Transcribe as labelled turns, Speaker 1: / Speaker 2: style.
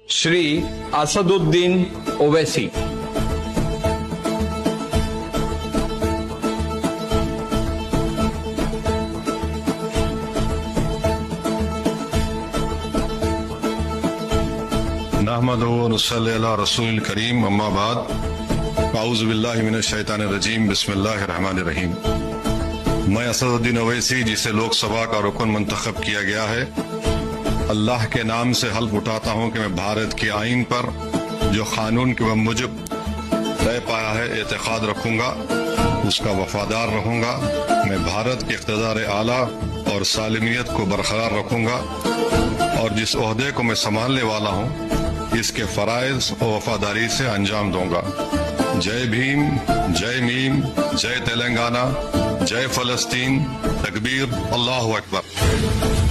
Speaker 1: श्री असदुद्दीन ओवैसी।
Speaker 2: नहमदुहु व नुसल्ली अला रसूलिल करीम, अम्मा बाद, अऊज़ु बिल्लाहि मिनश शैतानिर रजीम, बिस्मिल्लाहिर रहमानिर रहीम। मैं असदुद्दीन ओवैसी, जिसे लोकसभा का रुकन मंतखब किया गया है, अल्लाह के नाम से हल्फ उठाता हूँ कि मैं भारत के आईन पर जो कानून के मुजब तय पाया है एतकाद रखूंगा, उसका वफादार रहूंगा। मैं भारत के इक़्तिदार आला और सालिमियत को बरकरार रखूंगा और जिस ओहदे को मैं संभालने वाला हूँ इसके फराइज़ और वफादारी से अंजाम दूंगा। जय भीम, जय मीम, जय तेलंगाना, जय फलस्तीन, तकबीर, अल्लाहु अकबर।